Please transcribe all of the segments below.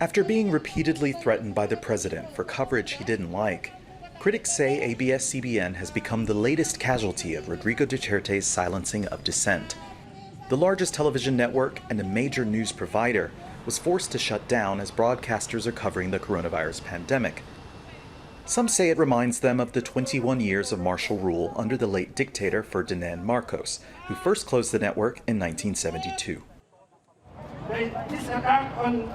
After being repeatedly threatened by the president for coverage he didn't like, critics say ABS-CBN has become the latest casualty of Rodrigo Duterte's silencing of dissent. The largest television network and a major news provider was forced to shut down as broadcasters are covering the coronavirus pandemic. Some say it reminds them of the 21 years of martial rule under the late dictator Ferdinand Marcos, who first closed the network in 1972. This attack on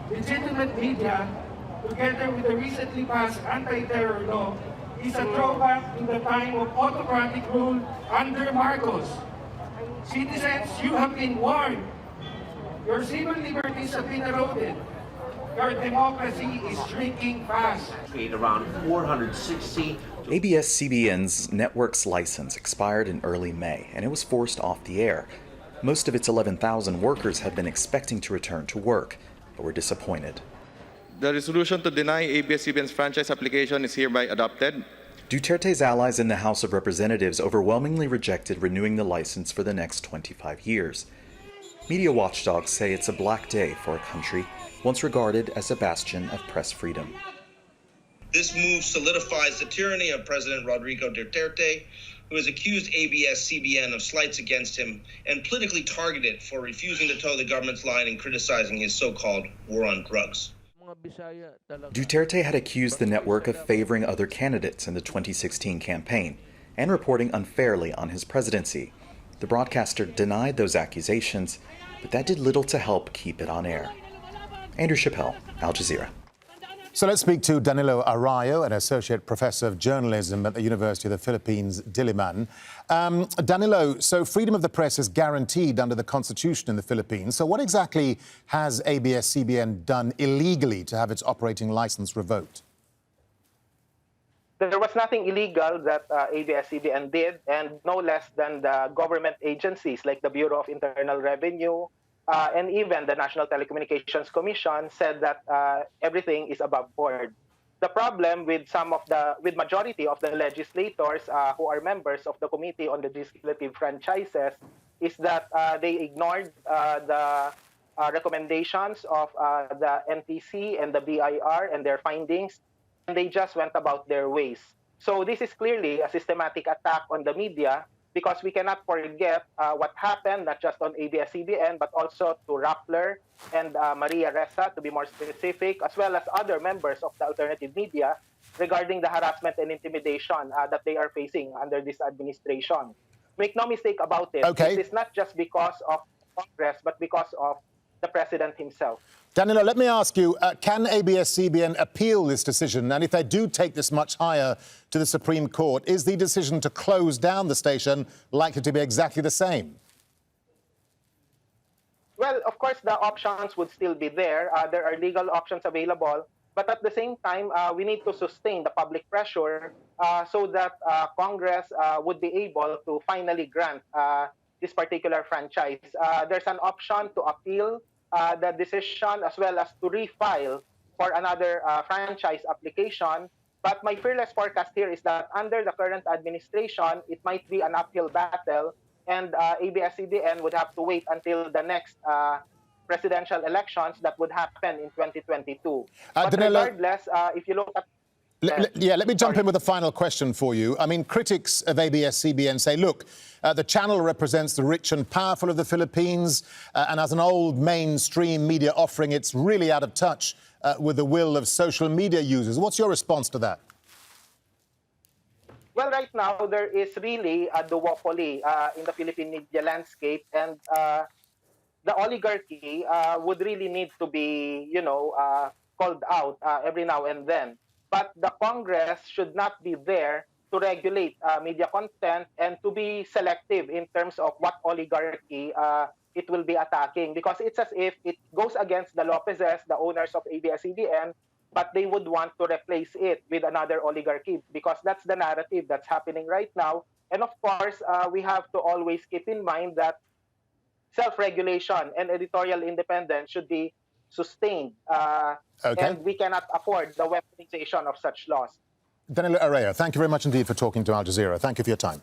legitimate media, together with the recently passed anti-terror law, is a throwback to the time of autocratic rule under Marcos. Citizens, you have been warned. Your civil liberties have been eroded. Your democracy is shrinking fast. Around 460. ABS-CBN's network's license expired in early May, and it was forced off the air. Most of its 11,000 workers had been expecting to return to work, but were disappointed. The resolution to deny ABS-CBN's franchise application is hereby adopted. Duterte's allies in the House of Representatives overwhelmingly rejected renewing the license for the next 25 years. Media watchdogs say it's a black day for a country once regarded as a bastion of press freedom. This move solidifies the tyranny of President Rodrigo Duterte, who has accused ABS-CBN of slights against him and politically targeted for refusing to toe the government's line and criticizing his so-called war on drugs. Duterte had accused the network of favoring other candidates in the 2016 campaign and reporting unfairly on his presidency. The broadcaster denied those accusations, but that did little to help keep it on air. Andrew Chappelle, Al Jazeera. So let's speak to Danilo Arroyo, an associate professor of journalism at the University of the Philippines, Diliman. Danilo, so freedom of the press is guaranteed under the constitution in the Philippines. So what exactly has ABS-CBN done illegally to have its operating license revoked? There was nothing illegal that ABS-CBN did, and no less than the government agencies like the Bureau of Internal Revenue, and even the National Telecommunications Commission said that everything is above board. The problem with majority of the legislators who are members of the Committee on Legislative Franchises is that they ignored the recommendations of the NTC and the BIR and their findings, and they just went about their ways. So this is clearly a systematic attack on the media, because we cannot forget what happened, not just on ABS-CBN, but also to Rappler and Maria Ressa, to be more specific, as well as other members of the alternative media regarding the harassment and intimidation that they are facing under this administration. Make no mistake about it. Okay. This is not just because of Congress, but because of the president himself. Danilo, let me ask you, can ABS-CBN appeal this decision? And if they do take this much higher to the Supreme Court, is the decision to close down the station likely to be exactly the same? Well, of course, the options would still be there. There are legal options available. But at the same time, we need to sustain the public pressure so that Congress would be able to finally grant this particular franchise. There's an option to appeal the decision as well as to refile for another franchise application. But my fearless forecast here is that under the current administration, it might be an uphill battle, and ABS-CBN would have to wait until the next presidential elections that would happen in 2022. But Danilo, regardless, if you look at... let me jump in with a final question for you. I mean, critics of ABS-CBN say, look, the channel represents the rich and powerful of the Philippines, and as an old mainstream media offering, it's really out of touch with the will of social media users. What's your response to that? Well, right now, there is really a duopoly in the Philippine media landscape, and the oligarchy would really need to be, called out every now and then. But the Congress should not be there to regulate media content and to be selective in terms of what oligarchy it will be attacking, because it's as if it goes against the Lopezes, the owners of ABS-CBN, but they would want to replace it with another oligarchy, because that's the narrative that's happening right now. And of course, we have to always keep in mind that self-regulation and editorial independence should be sustained, and we cannot afford the weaponization of such laws. Danilo Arroyo, thank you very much indeed for talking to Al Jazeera. Thank you for your time.